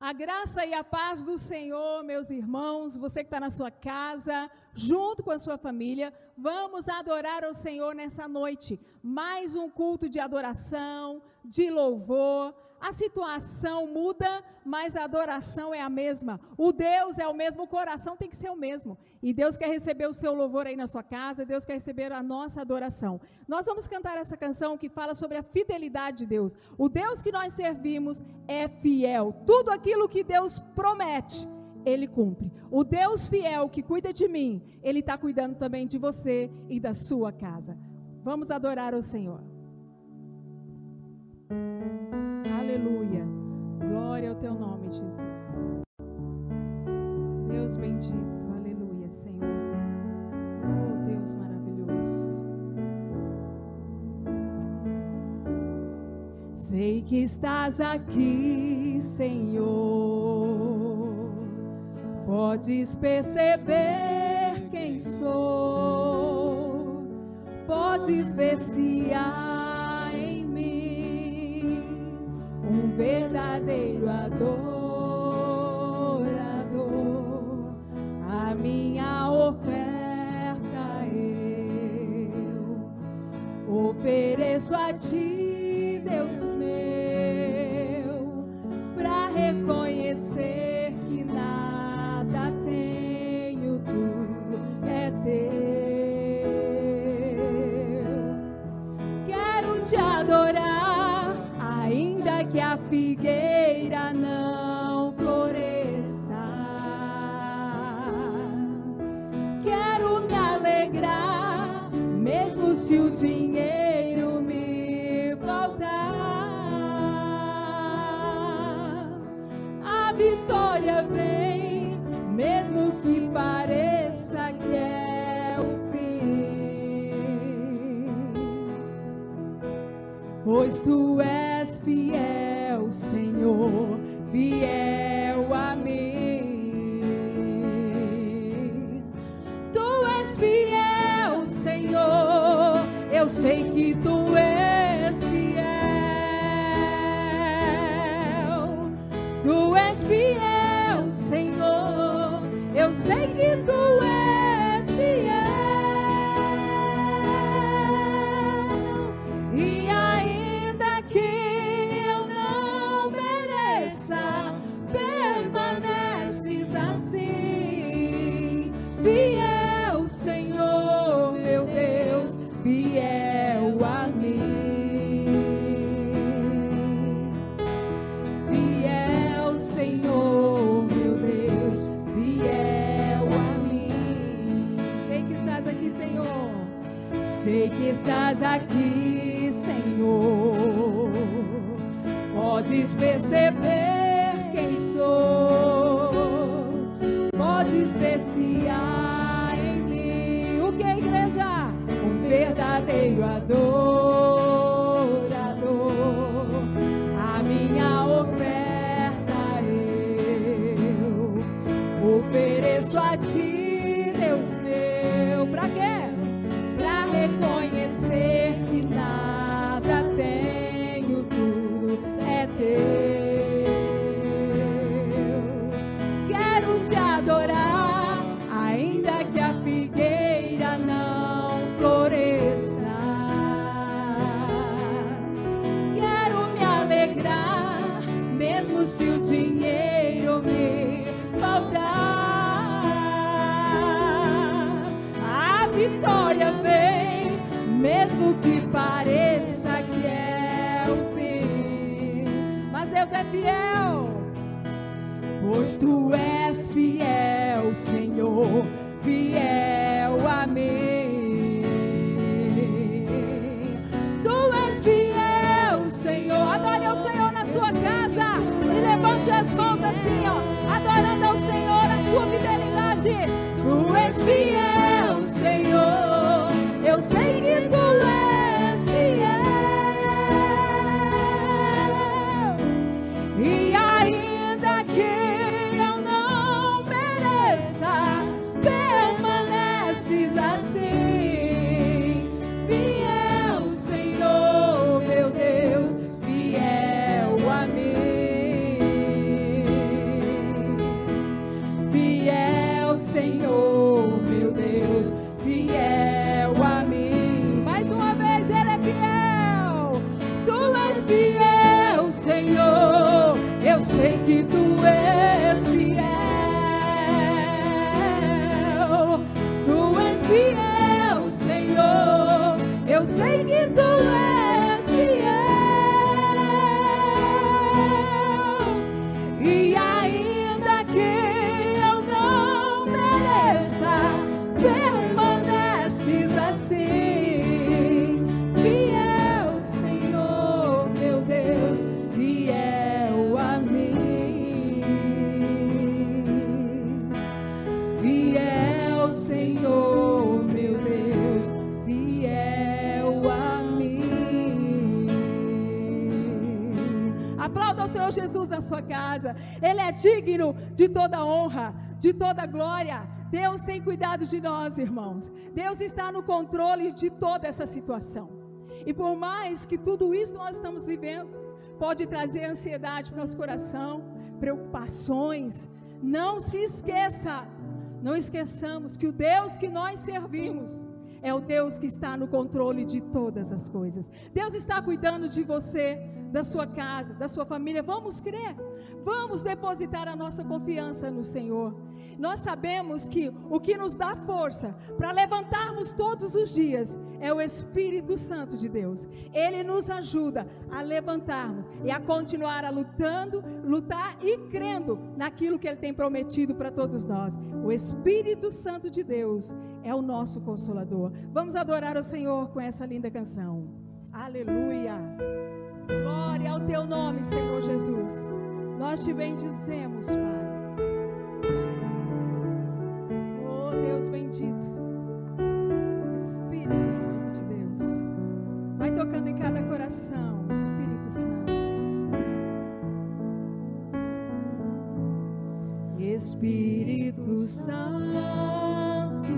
A graça e a paz do Senhor, meus irmãos, você que está na sua casa, junto com a sua família, vamos adorar ao Senhor nessa noite. Mais um culto de adoração, de louvor. A situação muda, mas a adoração é a mesma. O Deus é o mesmo, o coração tem que ser o mesmo. E Deus quer receber o seu louvor aí na sua casa, Deus quer receber a nossa adoração. Nós vamos cantar essa canção que fala sobre a fidelidade de Deus. O Deus que nós servimos é fiel. Tudo aquilo que Deus promete, Ele cumpre. O Deus fiel que cuida de mim, Ele está cuidando também de você e da sua casa. Vamos adorar o Senhor. Aleluia, glória ao teu nome, Jesus. Deus bendito, aleluia, Senhor. Oh, Deus maravilhoso. Sei que estás aqui, Senhor. Podes perceber quem sou. Podes ver se há em mim um verdadeiro adorador. A minha oferta eu ofereço a ti, Deus meu, para reconhecer que nada tenho, tudo é teu. Quero te adorar, ainda que a figueira não floresça. Quero me alegrar, mesmo se o dinheiro me faltar. A vitória vem, mesmo que pareça que é o fim. Pois tu és fiel, Senhor, fiel a mim. Tu és fiel, Senhor, eu sei que tu és fiel. Tu és fiel, Senhor, eu sei que tu és fiel. E ainda que eu não mereça, permaneces assim. Fiel, Senhor, meu Deus, fiel a mim. Fiel, Senhor, meu Deus, fiel a mim. Sei que estás aqui, Senhor. Sei que estás aqui, Senhor. Podes perceber quem sou. Podes ver se há em mim o que, igreja? Um verdadeiro adorador. A minha oferta eu ofereço a ti, Deus meu. Pra quê? Pra reconhecer que nada tenho, tudo é teu. Quero te adorar, ainda que a figueira não floresça. Quero me alegrar, mesmo se o dinheiro me faltar. A vitória vem, mesmo que pareça que é o fim. Mas Deus é fiel. Pois tu és fiel, Senhor, fiel a mim. Tu és fiel, Senhor. Adore ao Senhor na sua casa e levante as mãos assim, ó, adorando ao Senhor a sua fidelidade. Tu és fiel, Senhor, eu sei que tu és fiel. E ainda que eu não mereça, permaneces assim. Fiel, Senhor, meu Deus, fiel a mim. sei que tu és fiel. Tu és fiel, Senhor. Eu sei que tu és fiel. E ainda que eu não mereça, permaneces assim. Fiel, Senhor, meu Deus, fiel a mim. Fiel, Senhor, meu Deus, fiel a mim. Aplauda o Senhor Jesus na sua casa. Ele é digno de toda honra, de toda glória. Deus tem cuidado de nós, irmãos. Deus está no controle de toda essa situação. E por mais que tudo isso que nós estamos vivendo pode trazer ansiedade para o nosso coração, preocupações, não se esqueça, não esqueçamos que o Deus que nós servimos é o Deus que está no controle de todas as coisas. Deus está cuidando de você, da sua casa, da sua família. Vamos crer, vamos depositar a nossa confiança no Senhor. Nós sabemos que o que nos dá força para levantarmos todos os dias é o Espírito Santo de Deus. Ele nos ajuda a levantarmos e a continuar lutar e crendo naquilo que Ele tem prometido para todos nós. O Espírito Santo de Deus é o nosso Consolador. Vamos adorar o Senhor com essa linda canção. Aleluia! Glória ao teu nome, Senhor Jesus. Nós te bendizemos, Pai. Oh, Deus bendito. Espírito Santo de Deus. Vai tocando em cada coração, Espírito Santo. Espírito Santo,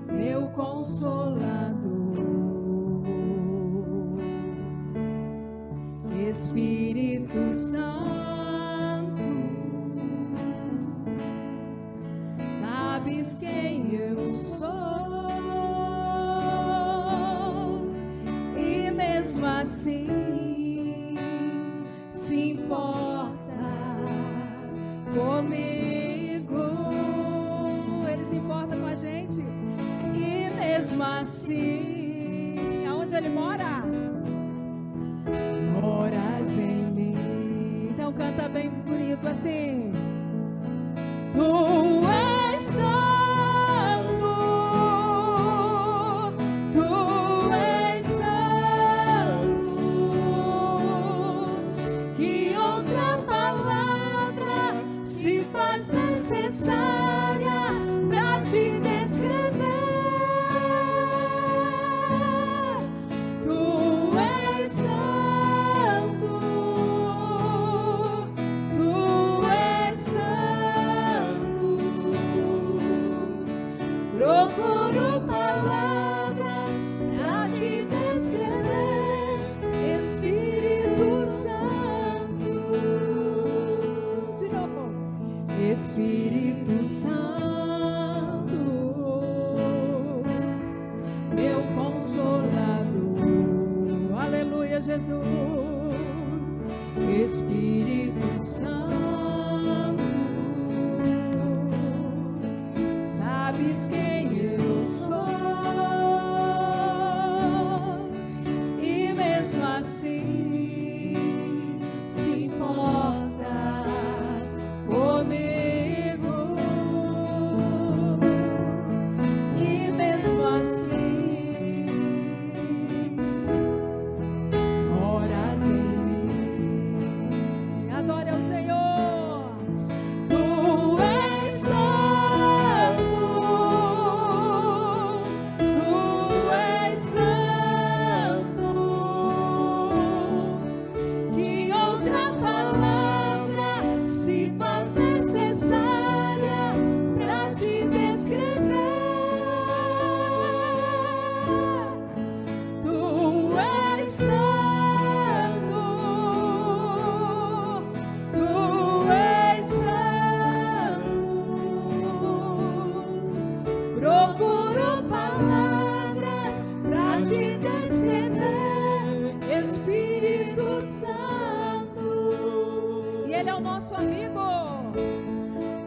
meu Consolador. Espírito Santo, sabes quem eu sou, e mesmo assim se importas comigo. Ele se importa com a gente, e mesmo assim, aonde Ele mora? Moras em mim. Então canta bem bonito assim. Tu és santo, tu és santo. Que outra palavra se faz necessária para te descrever? Tu és santo, tu és santo. Procuro palavras para te descrever, Espírito Santo. De novo. Espírito Santo, meu Consolador. Aleluia, Jesus. Espírito Santo, sabes quem eu sou, e mesmo assim se importas comigo, e mesmo assim moras em mim. Adore ao Senhor. Ele é o nosso amigo.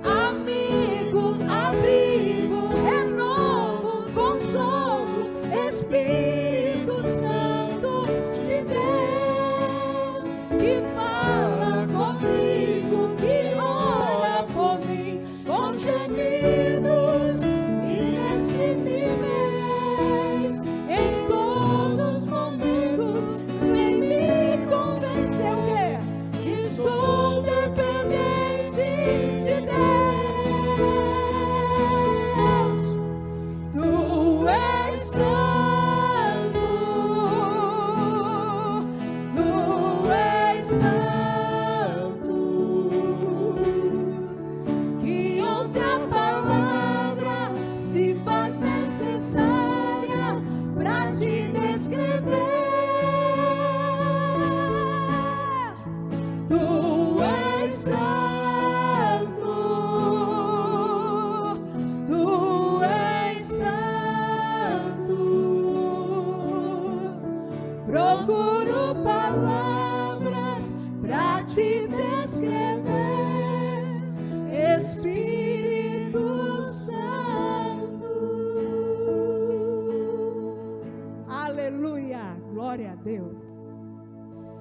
Amigo, abrigo, renovo, consolo, Espírito Santo de Deus, que fala comigo, que ora por mim, com gemidos inexprimíveis, em todos os momentos, vem me convencer o quê? Que sou dependente de Deus. Tu és santo, tu és santo. Que outra palavra se faz necessária para te descrever? Tu és santo, tu és santo. Procuro palavras para te descrever, Espírito Santo. Aleluia, glória a Deus.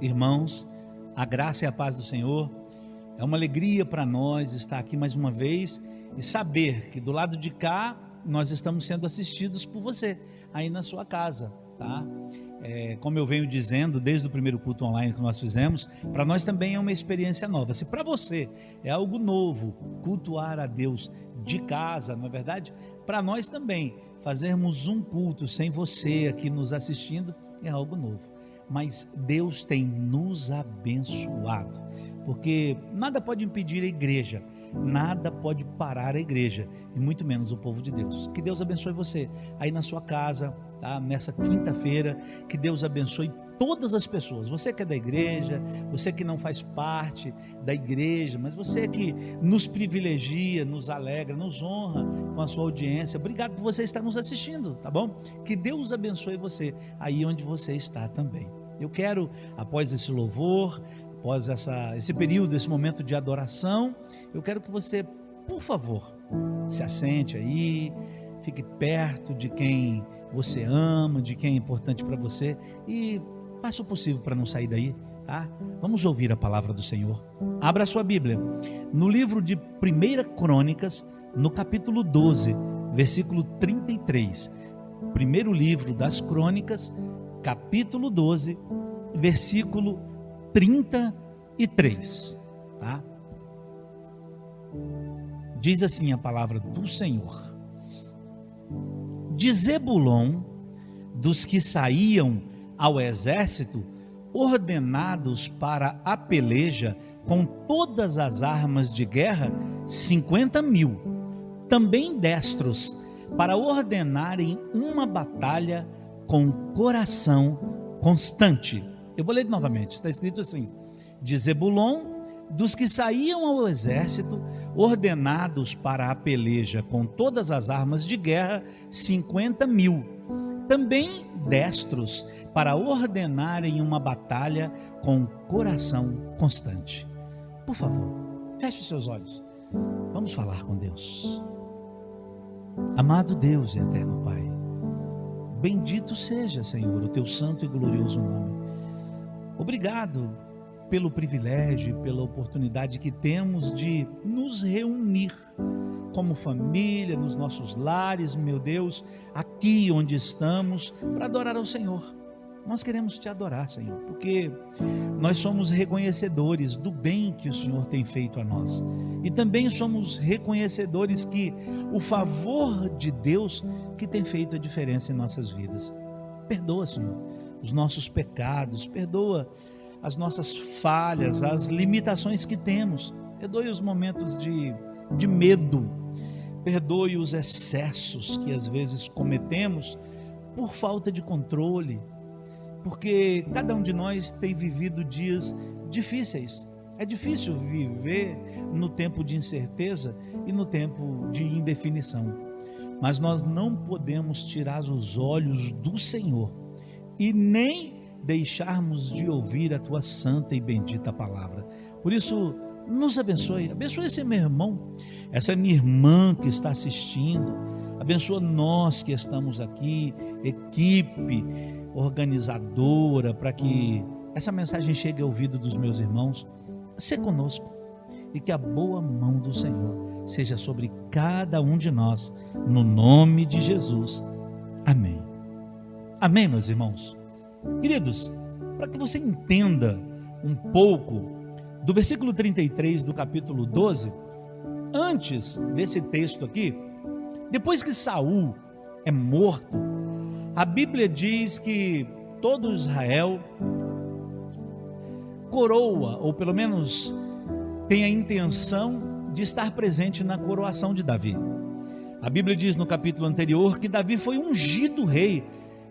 Irmãos, a graça e a paz do Senhor, é uma alegria para nós estar aqui mais uma vez e saber que do lado de cá nós estamos sendo assistidos por você, aí na sua casa, tá? Como eu venho dizendo desde o primeiro culto online que nós fizemos, para nós também é uma experiência nova. Se para você é algo novo, cultuar a Deus de casa, não é verdade? Para nós também, fazermos um culto sem você aqui nos assistindo é algo novo. Mas Deus tem nos abençoado, porque nada pode impedir a igreja, nada pode parar a igreja, e muito menos o povo de Deus. Que Deus abençoe você aí na sua casa, tá? Nessa quinta-feira, que Deus abençoe todas as pessoas, você que é da igreja, você que não faz parte da igreja, mas você que nos privilegia, nos alegra, nos honra com a sua audiência. Obrigado por você estar nos assistindo, tá bom? Que Deus abençoe você aí onde você está também. Eu quero, após esse louvor, após esse período, esse momento de adoração, eu quero que você, por favor, se assente aí, fique perto de quem você ama, de quem é importante para você, e faça o possível para não sair daí, tá? Vamos ouvir a palavra do Senhor. Abra a sua Bíblia no livro de 1 Crônicas, no capítulo 12, versículo 33. Primeiro livro das Crônicas, capítulo 12, versículo 33, tá? Diz assim a palavra do Senhor: de Zebulon, dos que saíam ao exército, ordenados para a peleja com todas as armas de guerra, 50.000, também destros, para ordenarem uma batalha com coração constante. Eu vou ler novamente, está escrito assim: de Zebulon, dos que saíam ao exército, ordenados para a peleja com todas as armas de guerra, 50.000, também destros, para ordenarem uma batalha com coração constante. Por favor, feche os seus olhos, vamos falar com Deus. Amado Deus e eterno Pai, bendito seja, Senhor, o teu santo e glorioso nome. Obrigado pelo privilégio, pela oportunidade que temos de nos reunir como família, nos nossos lares, meu Deus, aqui onde estamos, para adorar ao Senhor. Nós queremos te adorar, Senhor, porque nós somos reconhecedores do bem que o Senhor tem feito a nós, e também somos reconhecedores que o favor de Deus que tem feito a diferença em nossas vidas. Perdoa, Senhor, os nossos pecados, perdoa as nossas falhas, as limitações que temos, perdoe os momentos de medo, perdoe os excessos que às vezes cometemos por falta de controle, porque cada um de nós tem vivido dias difíceis. É difícil viver no tempo de incerteza e no tempo de indefinição, mas nós não podemos tirar os olhos do Senhor e nem deixarmos de ouvir a tua santa e bendita palavra. Por isso, nos abençoe. Abençoe esse meu irmão, essa minha irmã que está assistindo. Abençoa nós que estamos aqui, equipe organizadora, para que essa mensagem chegue ao ouvido dos meus irmãos. Sê conosco e que a boa mão do Senhor seja sobre cada um de nós, no nome de Jesus. Amém. Amém, meus irmãos. Queridos, para que você entenda um pouco do versículo 33 do capítulo 12, antes desse texto aqui, depois que Saul é morto, a Bíblia diz que todo Israel coroa, ou pelo menos tem a intenção de estar presente na coroação de Davi. A Bíblia diz no capítulo anterior que Davi foi ungido rei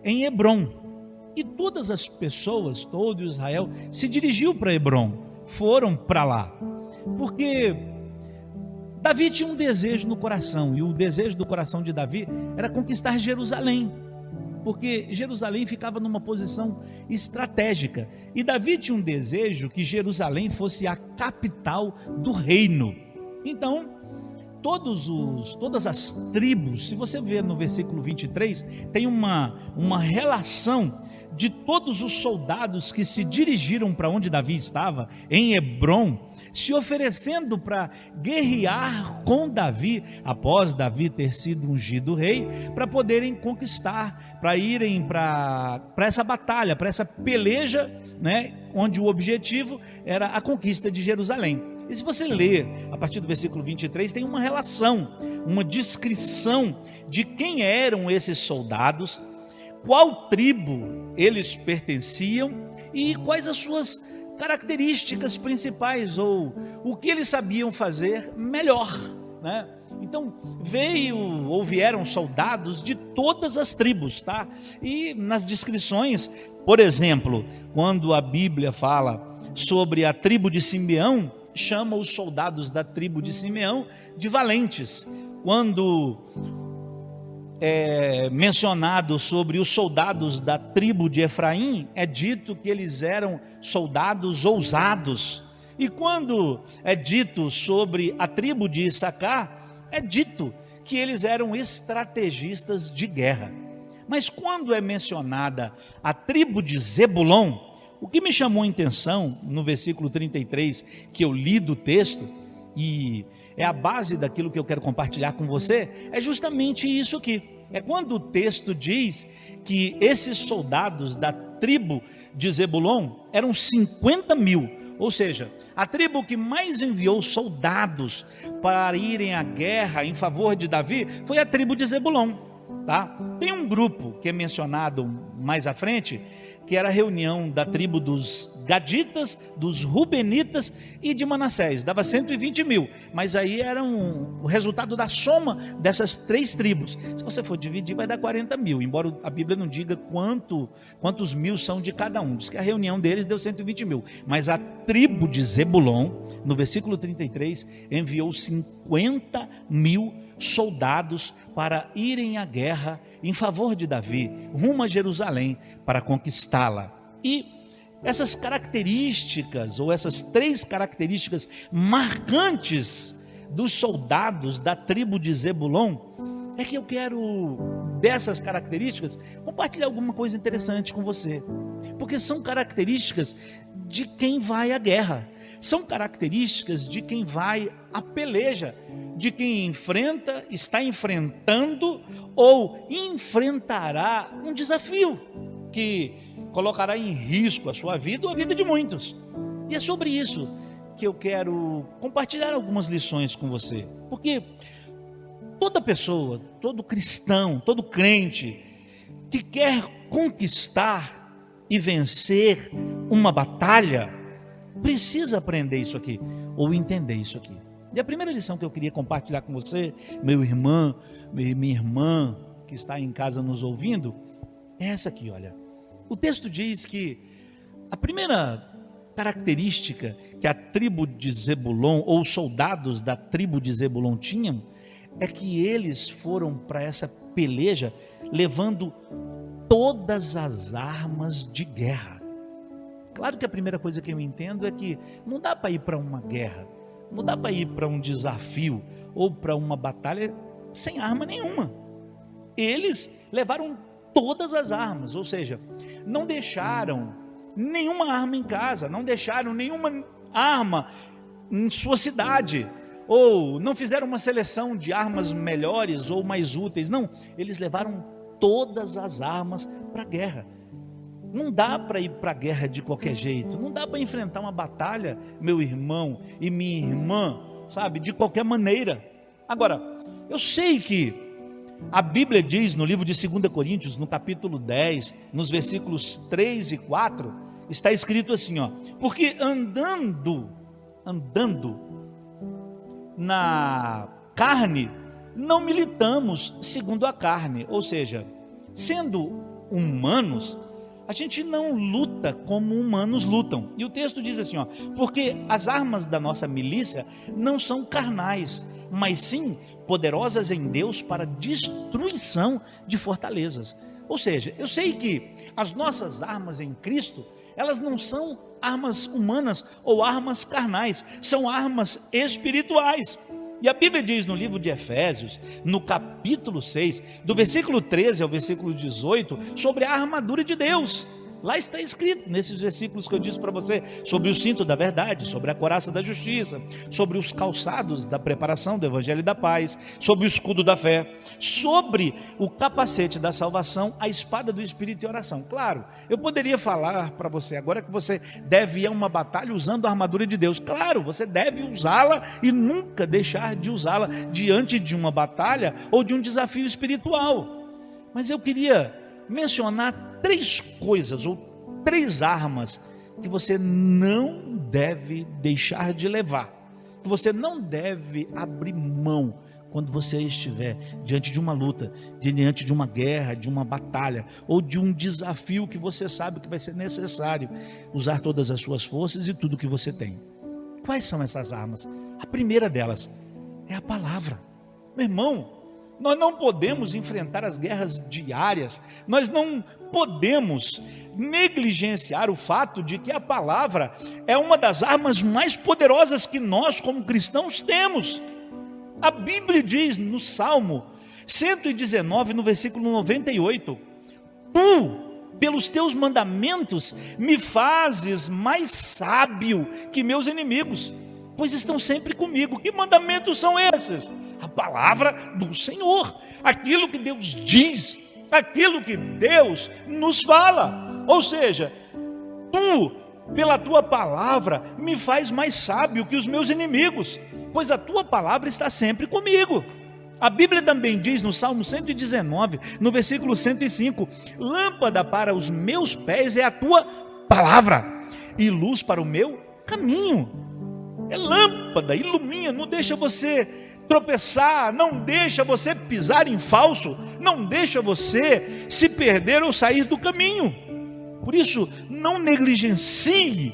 em Hebrom, e todas as pessoas, todo Israel se dirigiu para Hebrom, foram para lá, porque Davi tinha um desejo no coração, e o desejo do coração de Davi era conquistar Jerusalém, porque Jerusalém ficava numa posição estratégica, e Davi tinha um desejo que Jerusalém fosse a capital do reino. Então, todas as tribos, se você ver no versículo 23, tem uma relação de todos os soldados que se dirigiram para onde Davi estava, em Hebrom, se oferecendo para guerrear com Davi, após Davi ter sido ungido rei, para poderem conquistar, para irem para essa batalha, para essa peleja, né, onde o objetivo era a conquista de Jerusalém. E se você ler a partir do versículo 23, tem uma relação, uma descrição de quem eram esses soldados, qual tribo eles pertenciam e quais as suas características principais, ou o que eles sabiam fazer melhor, né? Então vieram soldados de todas as tribos, tá? E nas descrições, por exemplo, quando a Bíblia fala sobre a tribo de Simeão, chama os soldados da tribo de Simeão de valentes. Quando é mencionado sobre os soldados da tribo de Efraim, é dito que eles eram soldados ousados. E quando é dito sobre a tribo de Issacar, é dito que eles eram estrategistas de guerra. Mas quando é mencionada a tribo de Zebulon, o que me chamou a atenção no versículo 33, que eu li do texto, e é a base daquilo que eu quero compartilhar com você, é justamente isso aqui. É quando o texto diz que esses soldados da tribo de Zebulon eram 50 mil, ou seja, a tribo que mais enviou soldados para irem à guerra em favor de Davi foi a tribo de Zebulon, tá? Tem um grupo que é mencionado mais à frente, que era a reunião da tribo dos Gaditas, dos Rubenitas e de Manassés, dava 120 mil, mas aí era o resultado da soma dessas três tribos. Se você for dividir, vai dar 40 mil, embora a Bíblia não diga quantos mil são de cada um, diz que a reunião deles deu 120 mil, mas a tribo de Zebulon, no versículo 33, enviou 50 mil soldados para irem à guerra em favor de Davi, rumo a Jerusalém, para conquistá-la. E essas características, ou essas três características marcantes dos soldados da tribo de Zebulon, é que eu quero, dessas características, compartilhar alguma coisa interessante com você, porque são características de quem vai à guerra, são características de quem vai à peleja, de quem enfrenta, está enfrentando ou enfrentará um desafio que colocará em risco a sua vida ou a vida de muitos. E é sobre isso que eu quero compartilhar algumas lições com você, porque toda pessoa, todo cristão, todo crente que quer conquistar e vencer uma batalha, precisa aprender isso aqui, ou entender isso aqui. E a primeira lição que eu queria compartilhar com você, minha irmã que está em casa nos ouvindo, é essa aqui, olha. O texto diz que a primeira característica que a tribo de Zebulon, ou os soldados da tribo de Zebulon tinham, é que eles foram para essa peleja levando todas as armas de guerra. Claro que a primeira coisa que eu entendo é que não dá para ir para uma guerra Não dá para ir para um desafio ou para uma batalha sem arma nenhuma. Eles levaram todas as armas, ou seja, não deixaram nenhuma arma em casa, não deixaram nenhuma arma em sua cidade, ou não fizeram uma seleção de armas melhores ou mais úteis. Não, eles levaram todas as armas para a guerra. Não dá para ir para a guerra de qualquer jeito, não dá para enfrentar uma batalha, meu irmão e minha irmã, sabe, de qualquer maneira. Agora, eu sei que a Bíblia diz no livro de 2 Coríntios, no capítulo 10, nos versículos 3 e 4, está escrito assim, ó: porque andando na carne, não militamos segundo a carne, ou seja, sendo humanos, a gente não luta como humanos lutam. E o texto diz assim, ó: porque as armas da nossa milícia não são carnais, mas sim poderosas em Deus para destruição de fortalezas. Ou seja, eu sei que as nossas armas em Cristo, elas não são armas humanas ou armas carnais, são armas espirituais. E a Bíblia diz no livro de Efésios, no capítulo 6, do versículo 13 ao versículo 18, sobre a armadura de Deus. Lá está escrito, nesses versículos que eu disse para você, sobre o cinto da verdade, sobre a couraça da justiça, sobre os calçados da preparação do evangelho e da paz, sobre o escudo da fé, sobre o capacete da salvação, a espada do Espírito e oração. Claro, eu poderia falar para você agora que você deve ir a uma batalha usando a armadura de Deus. Claro, você deve usá-la e nunca deixar de usá-la diante de uma batalha ou de um desafio espiritual. Mas eu queria mencionar 3 coisas ou 3 armas que você não deve deixar de levar, que você não deve abrir mão quando você estiver diante de uma luta, diante de uma guerra, de uma batalha ou de um desafio que você sabe que vai ser necessário usar todas as suas forças e tudo que você tem. Quais são essas armas? A primeira delas é a palavra. Meu irmão, nós não podemos enfrentar as guerras diárias, nós não podemos negligenciar o fato de que a palavra é uma das armas mais poderosas que nós como cristãos temos. A Bíblia diz no Salmo 119, no versículo 98, tu, pelos teus mandamentos, me fazes mais sábio que meus inimigos, pois estão sempre comigo. Que mandamentos são esses? A palavra do Senhor, aquilo que Deus diz, aquilo que Deus nos fala. Ou seja, tu, pela tua palavra, me faz mais sábio que os meus inimigos, pois a tua palavra está sempre comigo. A Bíblia também diz no Salmo 119, no versículo 105, lâmpada para os meus pés é a tua palavra e luz para o meu caminho. É lâmpada, ilumina, não deixa você tropeçar, não deixa você pisar em falso, não deixa você se perder ou sair do caminho. Por isso, não negligencie,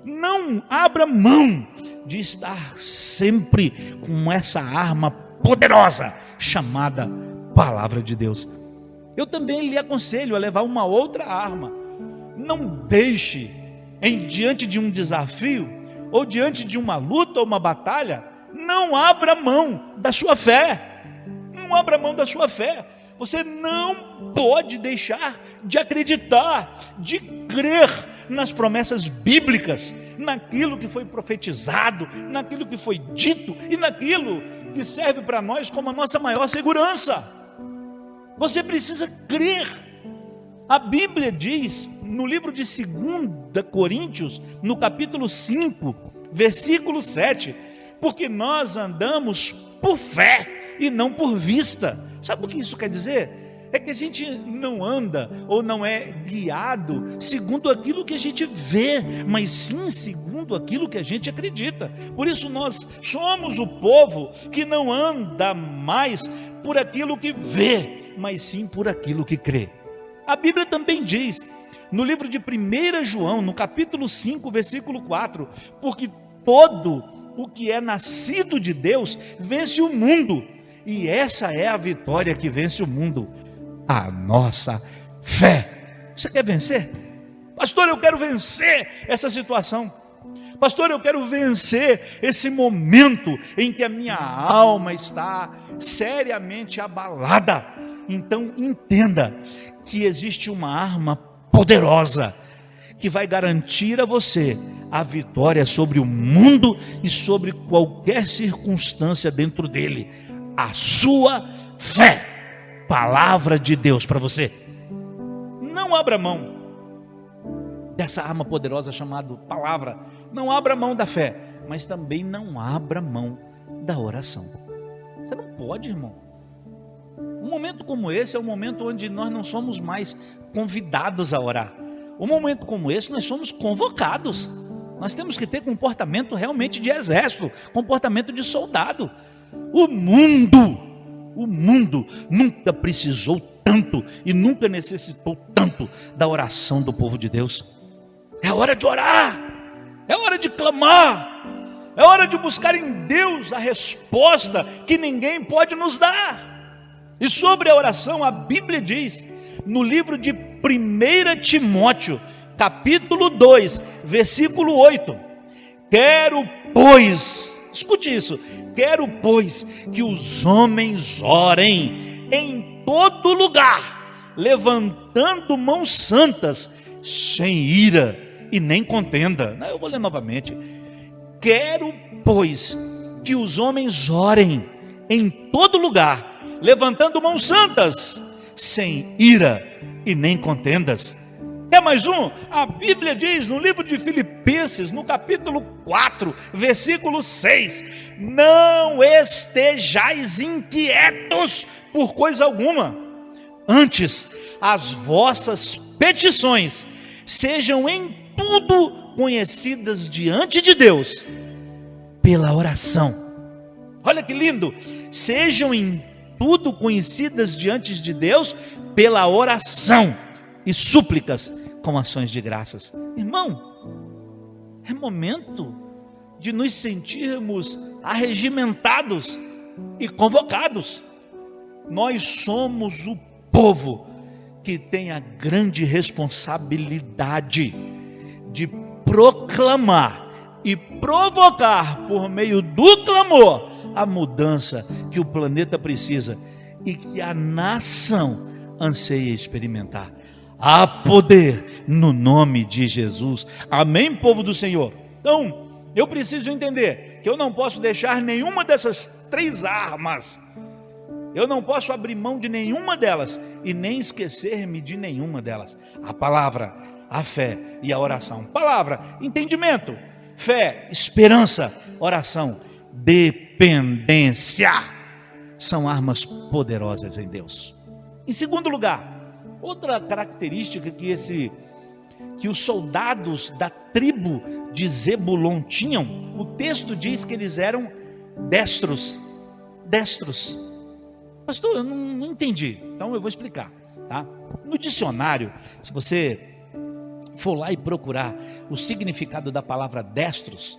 não abra mão de estar sempre com essa arma poderosa chamada Palavra de Deus. Eu também lhe aconselho a levar uma outra arma. Não deixe, diante de um desafio, ou diante de uma luta ou uma batalha, não abra mão da sua fé. Não abra mão da sua fé. Você não pode deixar de acreditar, de crer nas promessas bíblicas, naquilo que foi profetizado, naquilo que foi dito e naquilo que serve para nós como a nossa maior segurança. Você precisa crer. A Bíblia diz no livro de 2 Coríntios, no capítulo 5, versículo 7, porque nós andamos por fé e não por vista. Sabe o que isso quer dizer? É que a gente não anda ou não é guiado segundo aquilo que a gente vê, mas sim segundo aquilo que a gente acredita. Por isso nós somos o povo que não anda mais por aquilo que vê, mas sim por aquilo que crê. A Bíblia também diz no livro de 1 João, no capítulo 5, versículo 4, porque todo o que é nascido de Deus vence o mundo, e essa é a vitória que vence o mundo, a nossa fé. Você quer vencer? Pastor, eu quero vencer essa situação. Pastor, eu quero vencer esse momento em que a minha alma está seriamente abalada. Então entenda que existe uma arma poderosa que vai garantir a você a vitória sobre o mundo e sobre qualquer circunstância dentro dele. A sua fé. Palavra de Deus para você. Não abra mão dessa arma poderosa chamada palavra. Não abra mão da fé, mas também não abra mão da oração. Você não pode, irmão. Um momento como esse é um momento onde nós não somos mais convidados a orar. Um momento como esse nós somos convocados. Nós temos que ter comportamento realmente de exército, comportamento de soldado. O mundo nunca precisou tanto e nunca necessitou tanto da oração do povo de Deus. É hora de orar, é hora de clamar, é hora de buscar em Deus a resposta que ninguém pode nos dar. E sobre a oração, a Bíblia diz, no livro de 1 Timóteo, capítulo 2, versículo 8: quero, pois, escute isso, quero, pois, que os homens orem em todo lugar, levantando mãos santas, sem ira e nem contenda. Eu vou ler novamente. Quero, pois, que os homens orem em todo lugar, levantando mãos santas, sem ira e nem contendas. Quer mais um? A Bíblia diz no livro de Filipenses, no capítulo 4, versículo 6: não estejais inquietos por coisa alguma, antes as vossas petições sejam em tudo conhecidas diante de Deus pela oração. Olha que lindo! Sejam em tudo conhecidas diante de Deus pela oração e súplicas com ações de graças. Irmão, é momento de nos sentirmos arregimentados e convocados. Nós somos o povo que tem a grande responsabilidade de proclamar e provocar por meio do clamor a mudança que o planeta precisa e que a nação anseia experimentar. Há poder no nome de Jesus. Amém, povo do Senhor? Então, eu preciso entender que eu não posso deixar nenhuma dessas três armas. Eu não posso abrir mão de nenhuma delas e nem esquecer-me de nenhuma delas. A palavra, a fé e a oração. Palavra, entendimento. Fé, esperança. Oração, dependência. São armas poderosas em Deus. Em segundo lugar, outra característica que os soldados da tribo de Zebulon tinham, o texto diz que eles eram destros. Destros. Pastor, eu não entendi, então eu vou explicar, tá? No dicionário, se você for lá e procurar o significado da palavra destros,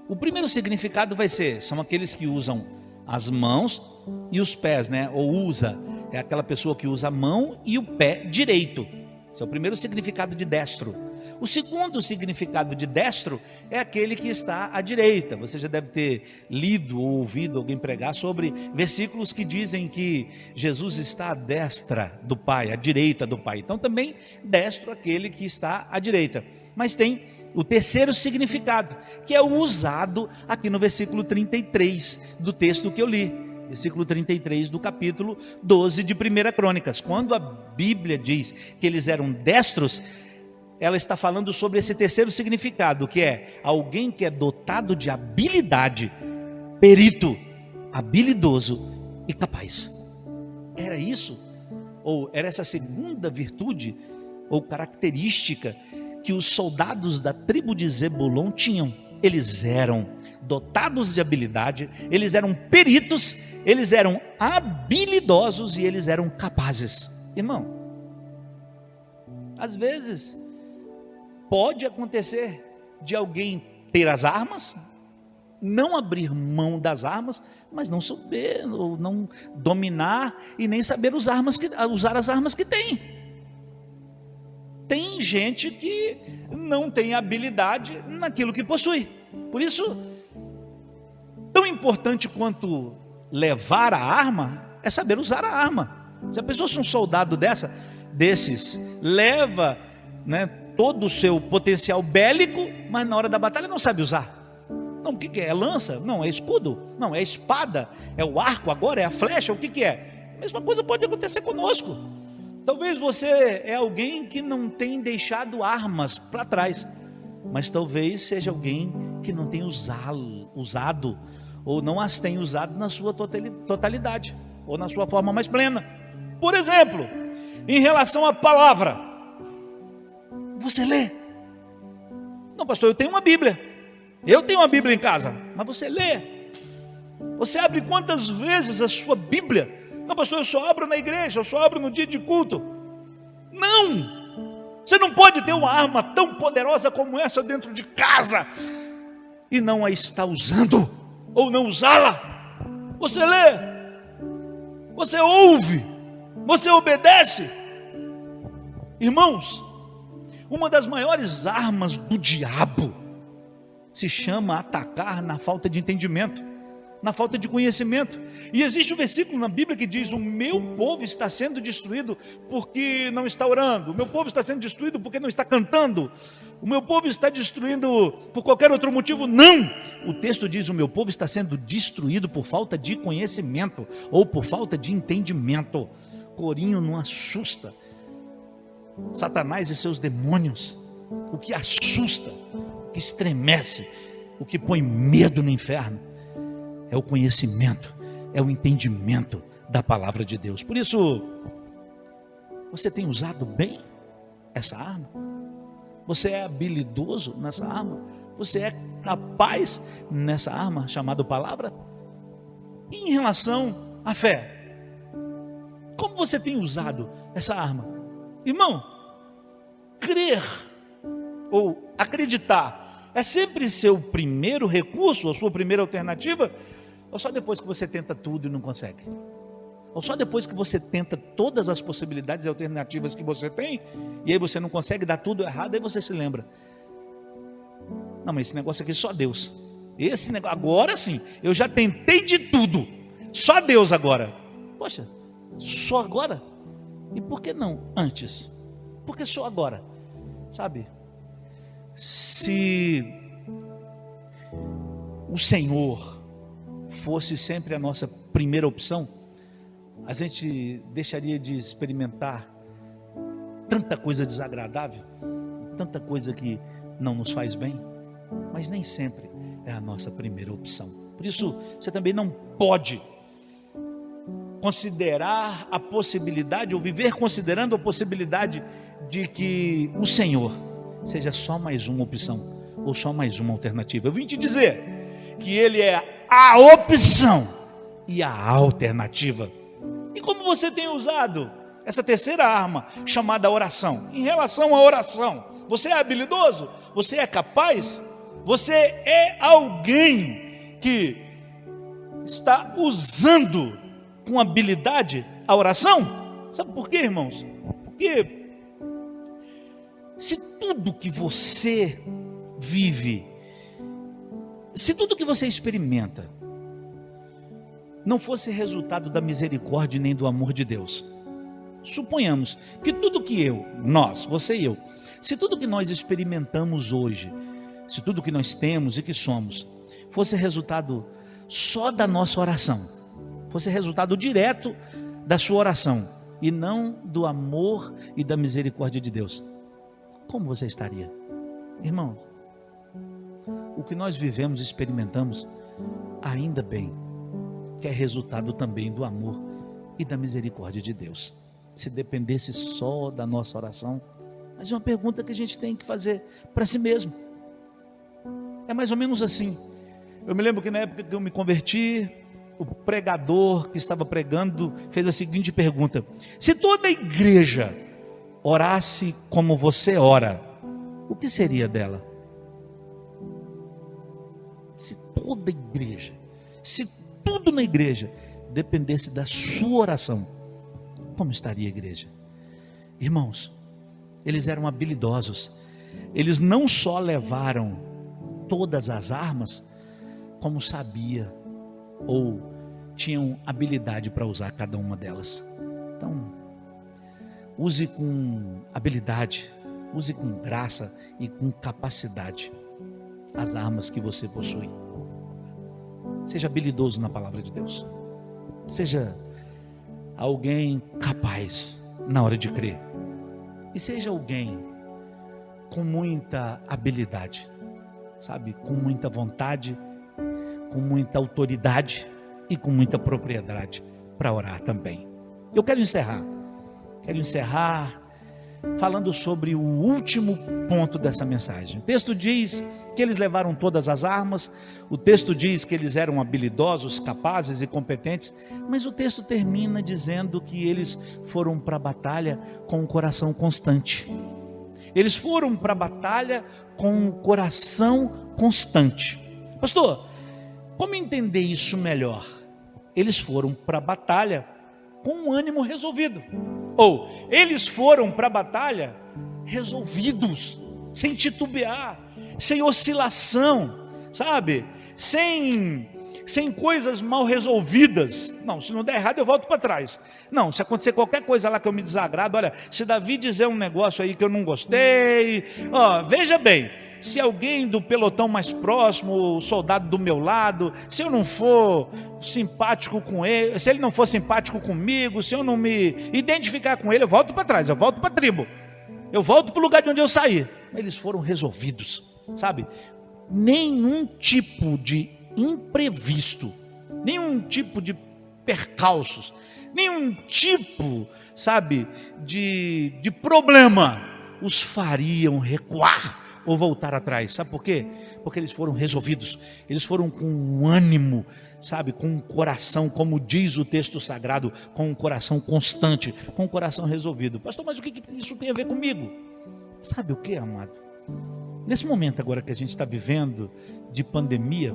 o primeiro significado vai ser, são aqueles que usam as mãos e os pés, né? Ou é aquela pessoa que usa a mão e o pé direito. Esse é o primeiro significado de destro. O segundo significado de destro é aquele que está à direita. Você já deve ter lido ou ouvido alguém pregar sobre versículos que dizem que Jesus está à destra do Pai, à direita do Pai. Então também destro aquele que está à direita. Mas tem o terceiro significado, que é o usado aqui no versículo 33 do texto que eu li. Versículo 33 do capítulo 12 de 1 Crônicas. Quando a Bíblia diz que eles eram destros, ela está falando sobre esse terceiro significado, que é alguém que é dotado de habilidade, perito, habilidoso e capaz. Era isso, ou era essa segunda virtude ou característica que os soldados da tribo de Zebulon tinham. Eles eram dotados de habilidade, eles eram peritos, eles eram habilidosos e eles eram capazes. Irmão, às vezes pode acontecer de alguém ter as armas, não abrir mão das armas, mas não saber, ou não dominar e nem saber usar as armas que tem. Tem gente que não tem habilidade naquilo que possui. Por isso, tão importante quanto levar a arma é saber usar a arma. Já pensou se um soldado desses leva, né, todo o seu potencial bélico, mas na hora da batalha não sabe usar? Não, o que é? É lança? Não, é escudo? Não, é espada? É o arco agora? É a flecha? O que é? A mesma coisa pode acontecer conosco. Talvez você é alguém que não tem deixado armas para trás, mas talvez seja alguém que não tem usado, ou não as tem usado na sua totalidade, ou na sua forma mais plena. Por exemplo, em relação à palavra, você lê? Não, pastor, eu tenho uma Bíblia em casa, mas você lê? Você abre quantas vezes a sua Bíblia? Não, pastor, eu só abro na igreja, eu só abro no dia de culto. Não! Você não pode ter uma arma tão poderosa como essa dentro de casa e não a está usando, ou não usá-la. Você lê, você ouve, você obedece. Irmãos, uma das maiores armas do diabo se chama atacar na falta de entendimento, na falta de conhecimento. E existe um versículo na Bíblia que diz: o meu povo está sendo destruído porque não está orando, o meu povo está sendo destruído porque não está cantando, o meu povo está destruindo por qualquer outro motivo. Não, o texto diz: o meu povo está sendo destruído por falta de conhecimento, ou por falta de entendimento. Corinho não assusta Satanás e seus demônios. O que assusta, o que estremece, o que põe medo no inferno é o conhecimento, é o entendimento da palavra de Deus. Por isso, você tem usado bem essa arma? Você é habilidoso nessa arma? Você é capaz nessa arma chamada palavra? E em relação à fé, como você tem usado essa arma? Irmão, crer ou acreditar é sempre seu primeiro recurso, a sua primeira alternativa? Ou só depois que você tenta tudo e não consegue? Ou só depois que você tenta todas as possibilidades e alternativas que você tem, e aí você não consegue, dá tudo errado, aí você se lembra: não, mas esse negócio aqui só Deus. Esse negócio, agora sim, eu já tentei de tudo, só Deus agora. Poxa, só agora? E por que não antes? Por que só agora? Sabe, se o Senhor fosse sempre a nossa primeira opção, a gente deixaria de experimentar tanta coisa desagradável, tanta coisa que não nos faz bem, mas nem sempre é a nossa primeira opção. Por isso, você também não pode considerar a possibilidade, ou viver considerando a possibilidade de que o Senhor seja só mais uma opção, ou só mais uma alternativa. Eu vim te dizer que Ele é a opção e a alternativa. E como você tem usado essa terceira arma, chamada oração? Em relação à oração, você é habilidoso? Você é capaz? Você é alguém que está usando com habilidade a oração? Sabe por quê, irmãos? Porque se tudo que você vive, se tudo que você experimenta não fosse resultado da misericórdia nem do amor de Deus, suponhamos que tudo que você e eu, se tudo que nós experimentamos hoje, se tudo que nós temos e que somos, fosse resultado só da nossa oração, fosse resultado direto da sua oração, e não do amor e da misericórdia de Deus, como você estaria? Irmãos, o que nós vivemos e experimentamos, ainda bem que é resultado também do amor e da misericórdia de Deus. Se dependesse só da nossa oração, mas é uma pergunta que a gente tem que fazer para si mesmo. É mais ou menos assim. Eu me lembro que na época que eu me converti, o pregador que estava pregando fez a seguinte pergunta: se toda a igreja orasse como você ora, o que seria dela? Se toda a igreja, se tudo na igreja dependesse da sua oração, como estaria a igreja? Irmãos, eles eram habilidosos. Eles não só levaram todas as armas, como sabia ou tinham habilidade para usar cada uma delas. Então, use com habilidade, use com graça e com capacidade as armas que você possui. Seja habilidoso na palavra de Deus. Seja alguém capaz na hora de crer. E seja alguém com muita habilidade, sabe? Com muita vontade, com muita autoridade e com muita propriedade para orar também. Eu quero encerrar falando sobre o último ponto dessa mensagem. O texto diz que eles levaram todas as armas, o texto diz que eles eram habilidosos, capazes e competentes, mas o texto termina dizendo que eles foram para a batalha com um coração constante. Eles foram para a batalha com um coração constante. Pastor, como entender isso melhor? Eles foram para a batalha com um ânimo resolvido. Ou eles foram para a batalha resolvidos, sem titubear, sem oscilação, sabe? Sem coisas mal resolvidas. Não, se não der errado eu volto para trás. Não, se acontecer qualquer coisa lá que eu me desagrado, olha, se Davi dizer um negócio aí que eu não gostei, veja bem, se alguém do pelotão mais próximo, o soldado do meu lado, se eu não for simpático com ele, se ele não for simpático comigo, se eu não me identificar com ele, eu volto para trás, eu volto para a tribo, eu volto para o lugar de onde eu saí. Eles foram resolvidos, sabe? Nenhum tipo de imprevisto, nenhum tipo de percalços, nenhum tipo, sabe, de problema os fariam recuar ou voltar atrás. Sabe por quê? Porque eles foram resolvidos, eles foram com um ânimo, sabe, com um coração, como diz o texto sagrado, com um coração constante, com um coração resolvido. Pastor, mas o que isso tem a ver comigo? Sabe o que, amado? Nesse momento agora que a gente está vivendo de pandemia,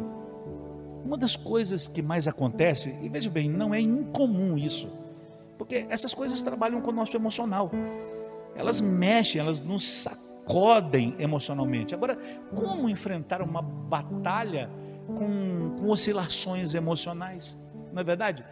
uma das coisas que mais acontece, e veja bem, não é incomum isso, porque essas coisas trabalham com o nosso emocional, elas mexem, elas nos sacodem emocionalmente. Agora, como enfrentar uma batalha com oscilações emocionais? Não é verdade?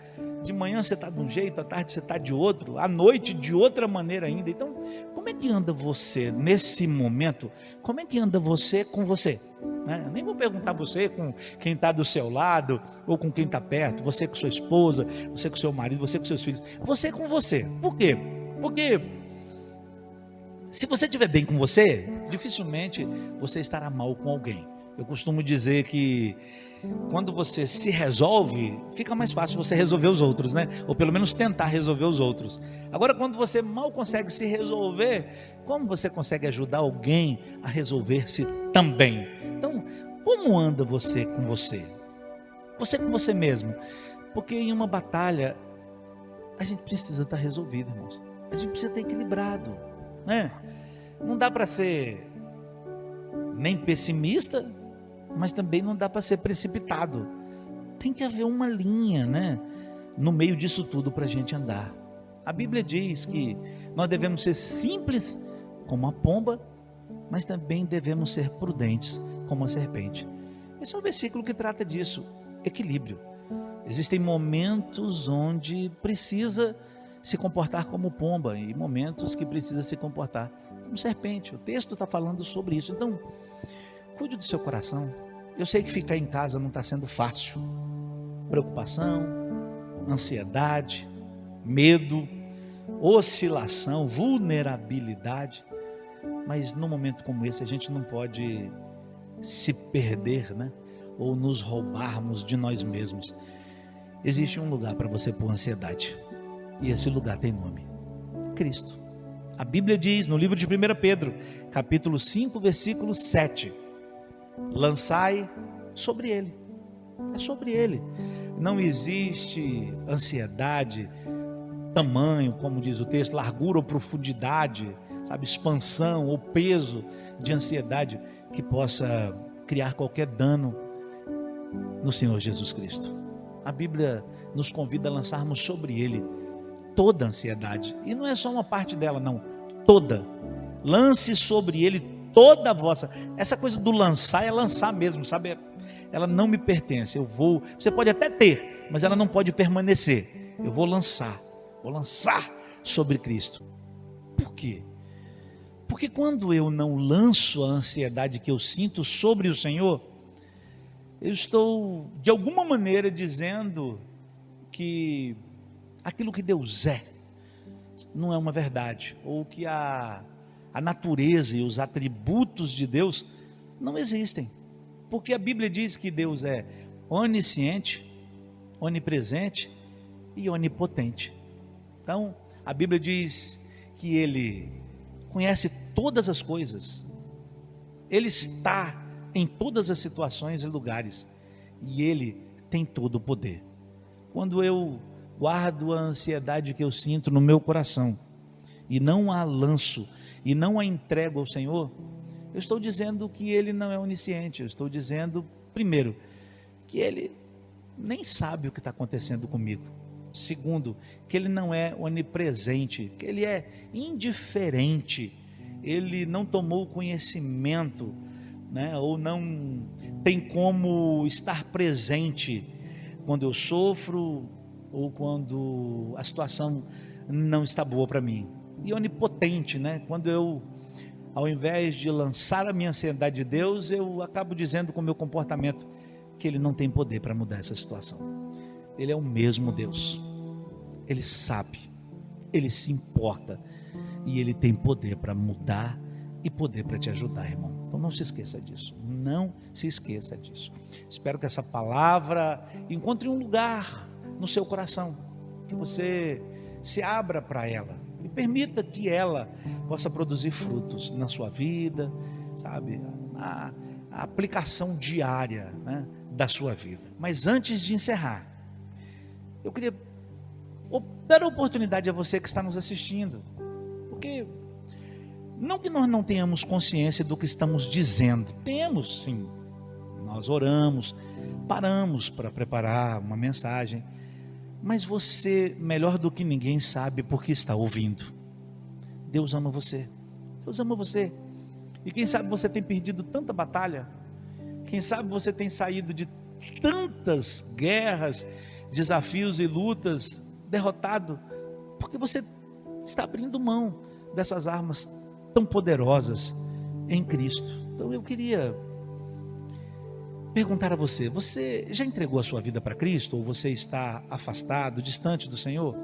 De manhã você está de um jeito, à tarde você está de outro, à noite de outra maneira ainda. Então, como é que anda você nesse momento? Como é que anda você com você? Eu nem vou perguntar você com quem está do seu lado ou com quem está perto, você com sua esposa, você com seu marido, você com seus filhos, você com você. Por quê? Porque se você estiver bem com você, dificilmente você estará mal com alguém. Eu costumo dizer que quando você se resolve, fica mais fácil você resolver os outros, né? Ou pelo menos tentar resolver os outros. Agora, quando você mal consegue se resolver, como você consegue ajudar alguém a resolver-se também? Então, como anda você com você? Você com você mesmo? Porque em uma batalha, a gente precisa estar resolvido, irmãos. A gente precisa estar equilibrado, né? Não dá para ser nem pessimista, mas também não dá para ser precipitado. Tem que haver uma linha, né, no meio disso tudo para a gente andar. A Bíblia diz que nós devemos ser simples como a pomba, mas também devemos ser prudentes como a serpente. Esse é um versículo que trata disso, equilíbrio. Existem momentos onde precisa se comportar como pomba e momentos que precisa se comportar como serpente. O texto está falando sobre isso. Então, cuide do seu coração. Eu sei que ficar em casa não está sendo fácil. Preocupação, ansiedade, medo, oscilação, vulnerabilidade. Mas num momento como esse a gente não pode se perder, né? Ou nos roubarmos de nós mesmos. Existe um lugar para você pôr ansiedade. E esse lugar tem nome: Cristo. A Bíblia diz no livro de 1 Pedro, capítulo 5, versículo 7: lançai sobre Ele. É sobre Ele. Não existe ansiedade, tamanho, como diz o texto, largura ou profundidade, sabe, expansão ou peso de ansiedade que possa criar qualquer dano no Senhor Jesus Cristo. A Bíblia nos convida a lançarmos sobre Ele toda a ansiedade, e não é só uma parte dela, não, toda. Lance sobre Ele toda a vossa. Essa coisa do lançar é lançar mesmo, sabe? Ela não me pertence. Eu vou, você pode até ter, mas ela não pode permanecer. Eu vou lançar sobre Cristo. Por quê? Porque quando eu não lanço a ansiedade que eu sinto sobre o Senhor, eu estou de alguma maneira dizendo que aquilo que Deus é não é uma verdade, ou que a natureza e os atributos de Deus não existem, porque a Bíblia diz que Deus é onisciente, onipresente e onipotente. Então a Bíblia diz que Ele conhece todas as coisas, Ele está em todas as situações e lugares, e Ele tem todo o poder. Quando eu guardo a ansiedade que eu sinto no meu coração, e não a lanço, e não a entrego ao Senhor, eu estou dizendo que Ele não é onisciente. Eu estou dizendo, primeiro, que Ele nem sabe o que está acontecendo comigo. Segundo, que Ele não é onipresente, que Ele é indiferente, Ele não tomou conhecimento, né, ou não tem como estar presente quando eu sofro, ou quando a situação não está boa para mim. E onipotente, né? Quando eu, ao invés de lançar a minha ansiedade de Deus, eu acabo dizendo com o meu comportamento que Ele não tem poder para mudar essa situação. Ele é o mesmo Deus, Ele sabe, Ele se importa, e Ele tem poder para mudar e poder para te ajudar, irmão. Então não se esqueça disso, não se esqueça disso. Espero que essa palavra encontre um lugar no seu coração, que você se abra para ela e permita que ela possa produzir frutos na sua vida, sabe, a aplicação diária, né, da sua vida. Mas antes de encerrar, eu queria dar a oportunidade a você que está nos assistindo, porque não que nós não tenhamos consciência do que estamos dizendo, temos sim. Nós oramos, paramos para preparar uma mensagem, mas você, melhor do que ninguém, sabe porque está ouvindo. Deus ama você, Deus ama você. E quem sabe você tem perdido tanta batalha, quem sabe você tem saído de tantas guerras, desafios e lutas, derrotado, porque você está abrindo mão dessas armas tão poderosas em Cristo. Então eu queria perguntar a você: você já entregou a sua vida para Cristo, ou você está afastado, distante do Senhor?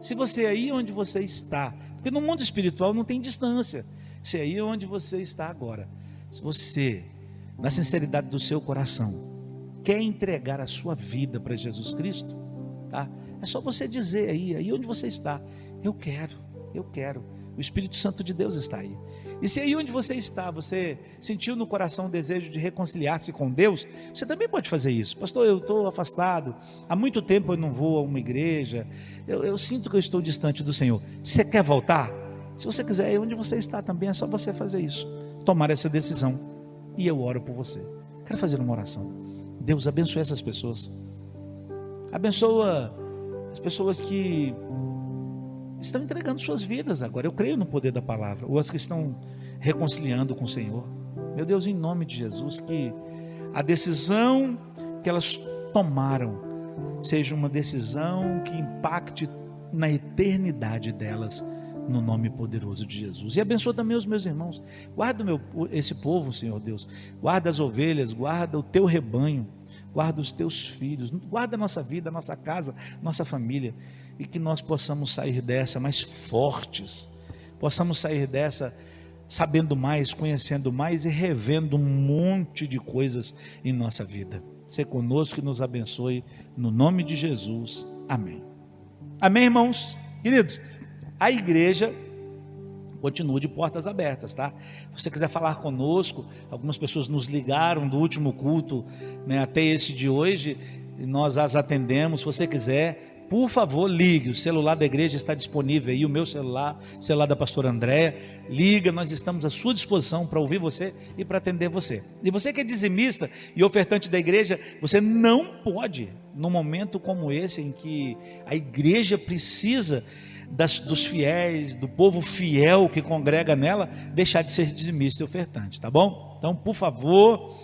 Se você é aí onde você está, porque no mundo espiritual não tem distância, se é aí onde você está agora, se você, na sinceridade do seu coração, quer entregar a sua vida para Jesus Cristo, tá? É só você dizer aí onde você está: eu quero. O Espírito Santo de Deus está aí. E se aí onde você está, você sentiu no coração o desejo de reconciliar-se com Deus, você também pode fazer isso. Pastor, eu estou afastado, há muito tempo eu não vou a uma igreja, eu sinto que eu estou distante do Senhor. Você quer voltar? Se você quiser, aí onde você está também, é só você fazer isso, tomar essa decisão, e eu oro por você. Quero fazer uma oração. Deus, abençoe essas pessoas, abençoa as pessoas que estão entregando suas vidas agora, eu creio no poder da palavra, ou as que estão reconciliando com o Senhor. Meu Deus, em nome de Jesus, que a decisão que elas tomaram seja uma decisão que impacte na eternidade delas, no nome poderoso de Jesus. E abençoa também os meus irmãos. Guarda esse povo, Senhor Deus, guarda as ovelhas, guarda o teu rebanho, guarda os teus filhos, guarda a nossa vida, a nossa casa, nossa família, e que nós possamos sair dessa mais fortes, possamos sair dessa sabendo mais, conhecendo mais e revendo um monte de coisas em nossa vida. Sê conosco e nos abençoe, no nome de Jesus, amém. Amém, irmãos? Queridos, a igreja continua de portas abertas, tá? Se você quiser falar conosco, algumas pessoas nos ligaram do último culto, né, até esse de hoje, e nós as atendemos. Se você quiser, por favor, ligue, o celular da igreja está disponível aí, o meu celular da pastora Andréia, liga, nós estamos à sua disposição para ouvir você e para atender você. E você que é dizimista e ofertante da igreja, você não pode, num momento como esse, em que a igreja precisa dos fiéis, do povo fiel que congrega nela, deixar de ser dizimista e ofertante, tá bom? Então, por favor,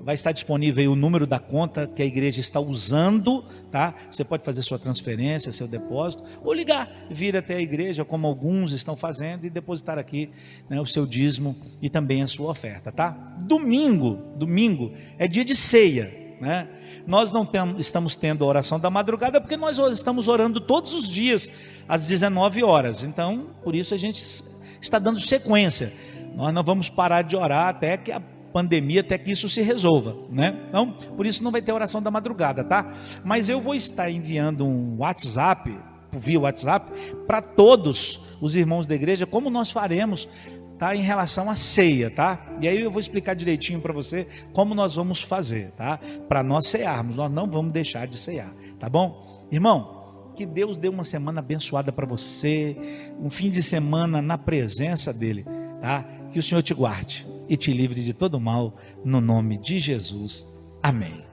vai estar disponível aí o número da conta que a igreja está usando, tá? Você pode fazer sua transferência, seu depósito, ou ligar, vir até a igreja, como alguns estão fazendo, e depositar aqui, né, o seu dízimo e também a sua oferta, tá? Domingo é dia de ceia, né? Nós não estamos tendo a oração da madrugada, porque nós estamos orando todos os dias, às 19 horas, então, por isso a gente está dando sequência. Nós não vamos parar de orar até que a pandemia, até que isso se resolva, né? Então, por isso não vai ter oração da madrugada, tá? Mas eu vou estar enviando um WhatsApp, via WhatsApp, para todos os irmãos da igreja, como nós faremos, tá? Em relação à ceia, tá? E aí eu vou explicar direitinho para você como nós vamos fazer, tá? Para nós cearmos, nós não vamos deixar de cear, tá bom? Irmão, que Deus dê uma semana abençoada para você, um fim de semana na presença dele, tá? Que o Senhor te guarde e te livre de todo mal, no nome de Jesus. Amém.